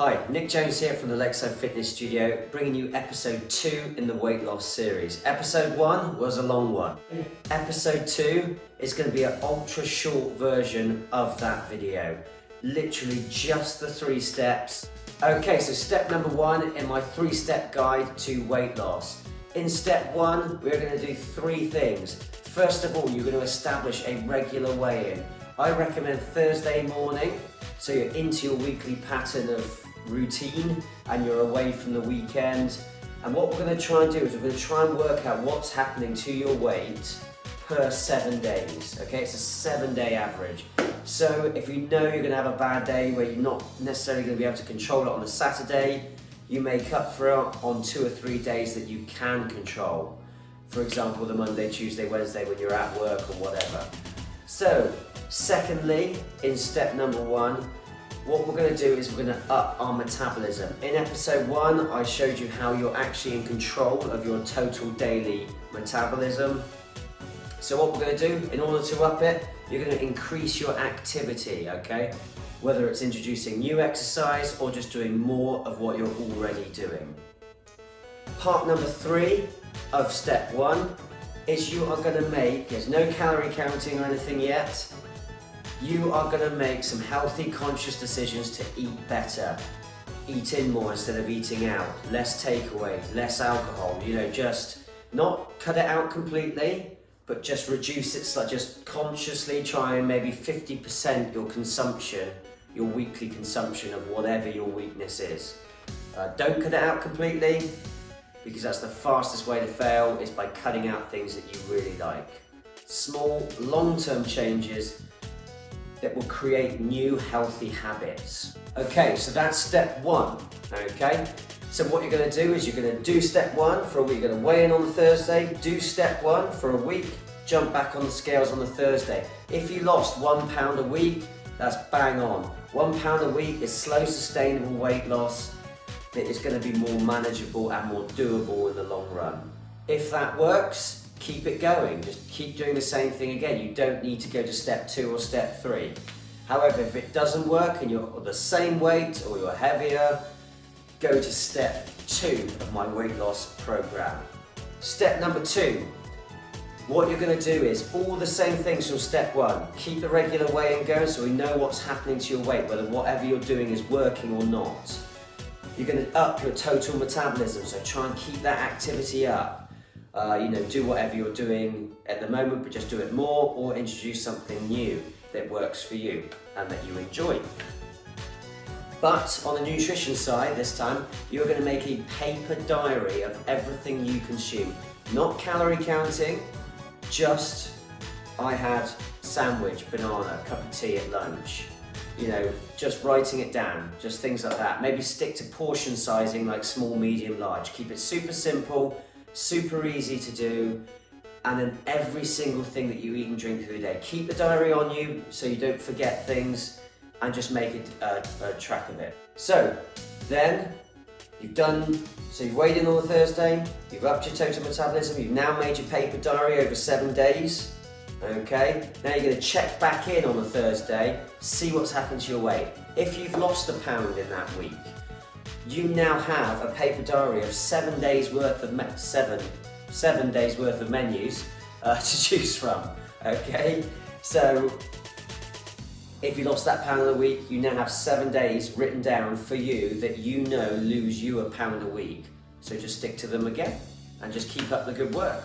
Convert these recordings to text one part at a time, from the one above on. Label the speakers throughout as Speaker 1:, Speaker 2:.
Speaker 1: Hi, Nick Jones here from the Lakeside Fitness Studio, bringing you episode 2 in the weight loss series. Episode 1 was a long one. Episode 2 is going to be an ultra short version of that video. Literally just the 3 steps. Okay, so step number 1 in my 3-step guide to weight loss. In step 1, we're going to do 3 things. First of all, you're going to establish a regular weigh-in. I recommend Thursday morning, so you're into your weekly pattern of routine and you're away from the weekend. And what we're going to try and do is we're going to try and work out what's happening to your weight per 7 days. Okay, it's a 7-day average. So if you know you're going to have a bad day where you're not necessarily going to be able to control it on the Saturday, you make up for it on 2 or 3 days that you can control. For example, the Monday, Tuesday, Wednesday when you're at work or whatever. So, secondly, in step number 1, what we're going to do is we're going to up our metabolism. In episode 1, I showed you how you're actually in control of your total daily metabolism. So what we're going to do, in order to up it, you're going to increase your activity, okay? Whether it's introducing new exercise or just doing more of what you're already doing. Part number 3 of step 1 is you are going to make, there's no calorie counting or anything yet, you are going to make some healthy, conscious decisions to eat better. Eat in more instead of eating out. Less takeaways, less alcohol. You know, just not cut it out completely, but just reduce it. So just consciously try and maybe 50% your consumption, your weekly consumption of whatever your weakness is. Don't cut it out completely, because that's the fastest way to fail, is by cutting out things that you really like. Small, long-term changes that will create new healthy habits. Okay, so that's step 1, okay? So what you're gonna do is you're gonna do step 1 for a week. You're gonna weigh in on the Thursday, do step 1 for a week, jump back on the scales on the Thursday. If you lost 1 pound a week, that's bang on. 1 pound a week is slow, sustainable weight loss that is gonna be more manageable and more doable in the long run. If that works, keep it going. Just keep doing the same thing again. You don't need to go to step 2 or step 3. However, if it doesn't work and you're the same weight or you're heavier, go to step 2 of my weight loss program. Step number 2, what you're going to do is all the same things from step 1. Keep the regular weigh-in going so we know what's happening to your weight, whether whatever you're doing is working or not. You're going to up your total metabolism, so try and keep that activity up. Do whatever you're doing at the moment, but just do it more, or introduce something new that works for you and that you enjoy. But on the nutrition side this time, you're going to make a paper diary of everything you consume. Not calorie counting, just I had sandwich, banana, cup of tea at lunch. Just writing it down, just things like that. Maybe stick to portion sizing like small, medium, large. Keep it super simple, super easy to do, and then every single thing that you eat and drink through the day. Keep the diary on you so you don't forget things, and just make a track of it. So then you've weighed in on the Thursday, you've upped your total metabolism, you've now made your paper diary over 7 days. Okay, now you're going to check back in on the Thursday, see what's happened to your weight. If you've lost a pound in that week, you now have a paper diary of 7 days worth of seven days worth of menus to choose from. Okay, so if you lost that pound in a week, you now have 7 days written down for you that you know lose you a pound a week. So just stick to them again and just keep up the good work.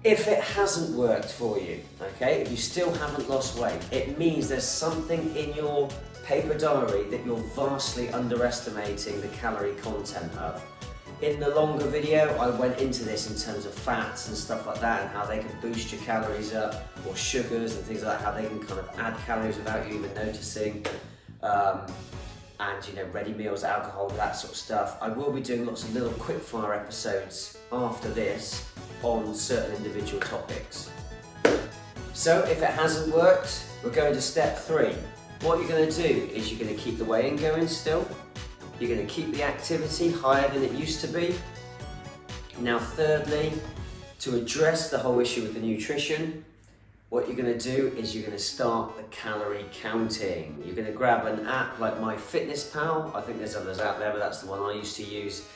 Speaker 1: If it hasn't worked for you, okay, if you still haven't lost weight, it means there's something in your paper diary that you're vastly underestimating the calorie content of. In the longer video, I went into this in terms of fats and stuff like that, and how they can boost your calories up, or sugars and things like that, how they can kind of add calories without you even noticing. And ready meals, alcohol, that sort of stuff. I will be doing lots of little quickfire episodes after this on certain individual topics. So if it hasn't worked, we're going to step 3. What you're going to do is you're going to keep the weigh-in going still. You're going to keep the activity higher than it used to be. Now thirdly, to address the whole issue with the nutrition, what you're going to do is you're going to start the calorie counting. You're going to grab an app like MyFitnessPal. I think there's others out there, but that's the one I used to use.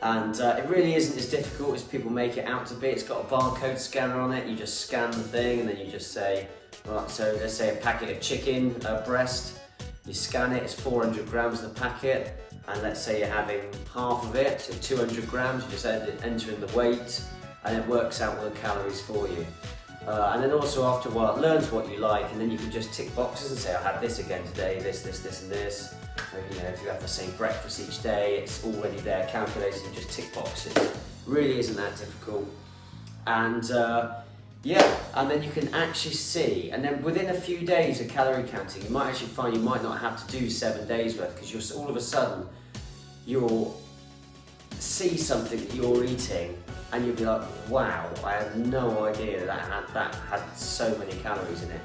Speaker 1: And it really isn't as difficult as people make it out to be. It's got a barcode scanner on it. You just scan the thing and then you just say, right, so let's say a packet of chicken breast. You scan it, it's 400 grams of the packet. And let's say you're having half of it, so 200 grams, you just enter in the weight and it works out all the calories for you. And then also after a while it learns what you like, and then you can just tick boxes and say, I had this again today, this and this. So, you know, if you have the same breakfast each day, it's already there calculated, you just tick boxes. Really isn't that difficult. And yeah, and then you can actually see, and then within a few days of calorie counting, you might actually find you might not have to do 7 days worth, because you're all of a sudden, you'll see something that you're eating and you'll be like, wow, I had no idea that had so many calories in it.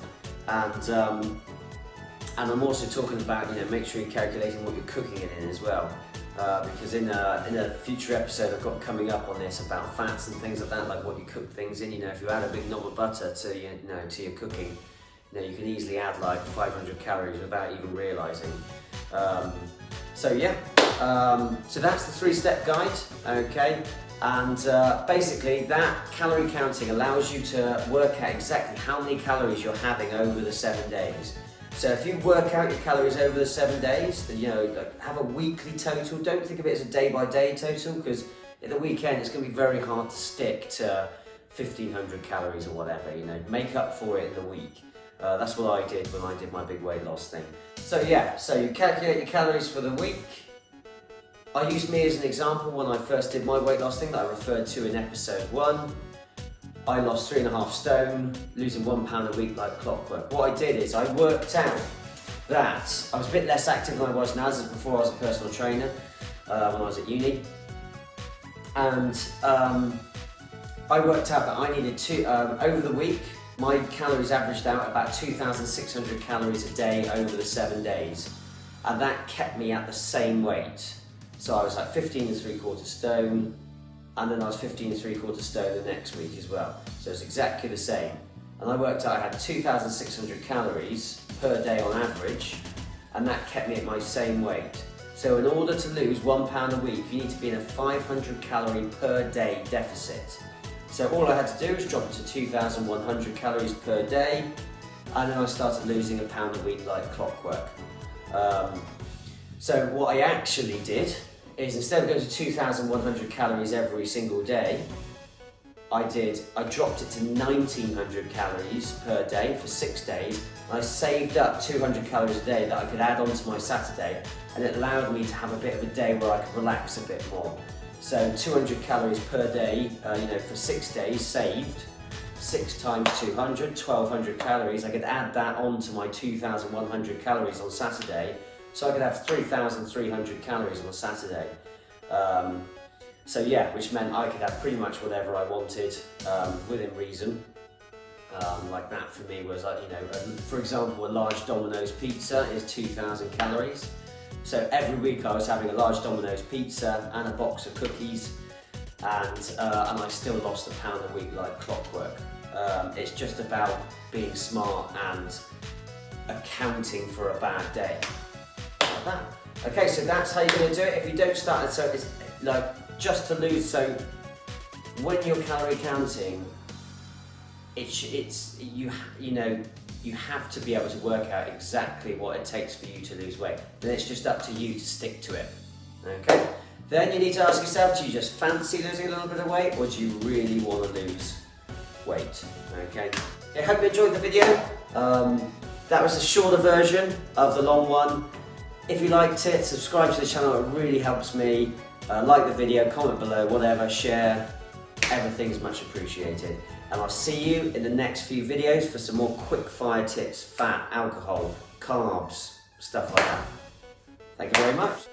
Speaker 1: And I'm also talking about, you know, make sure you're calculating what you're cooking it in as well. Because in a future episode I've got coming up on this about fats and things like that, like what you cook things in. You know, if you add a big knob of butter to your cooking, you know, you can easily add like 500 calories without even realising. So yeah, so that's the 3-step guide, okay? And basically that calorie counting allows you to work out exactly how many calories you're having over the 7 days. So if you work out your calories over the 7 days, then, you know, have a weekly total. Don't think of it as a day-by-day total, because at the weekend it's going to be very hard to stick to 1,500 calories or whatever. You know, make up for it in the week. That's what I did when I did my big weight loss thing. So yeah, so you calculate your calories for the week. I used me as an example when I first did my weight loss thing that I referred to in episode 1. I lost 3.5 stone, losing £1 a week like clockwork. What I did is I worked out that I was a bit less active than I was now. This is before I was a personal trainer, when I was at uni. And I worked out that I needed over the week, my calories averaged out about 2,600 calories a day over the 7 days. And that kept me at the same weight. So I was like 15.75 stone, and then I was 15.75 stone the next week as well. So it's exactly the same. And I worked out I had 2,600 calories per day on average, and that kept me at my same weight. So in order to lose £1 a week, you need to be in a 500 calorie per day deficit. So all I had to do was drop it to 2,100 calories per day, and then I started losing £1 a week like clockwork. So what I actually did is, instead of going to 2,100 calories every single day, I dropped it to 1,900 calories per day for 6 days. And I saved up 200 calories a day that I could add on to my Saturday, and it allowed me to have a bit of a day where I could relax a bit more. So 200 calories per day, for 6 days saved. 6 times 200, 1,200 calories. I could add that on to my 2,100 calories on Saturday. So I could have 3,300 calories on a Saturday. So yeah, which meant I could have pretty much whatever I wanted within reason. Like that for me was like, for example, a large Domino's pizza is 2,000 calories. So every week I was having a large Domino's pizza and a box of cookies, and I still lost £1 a week like clockwork. It's just about being smart and accounting for a bad day. Like that. Okay, so that's how you're going to do it. If you don't start it, so it's like just to lose. So when you're calorie counting, you have to be able to work out exactly what it takes for you to lose weight. Then it's just up to you to stick to it. Okay. Then you need to ask yourself: do you just fancy losing a little bit of weight, or do you really want to lose weight? Okay. I hope you enjoyed the video. That was a shorter version of the long one. If you liked it, subscribe to the channel, it really helps me. Like the video, comment below, whatever, share, everything's much appreciated. And I'll see you in the next few videos for some more quick fire tips, fat, alcohol, carbs, stuff like that. Thank you very much.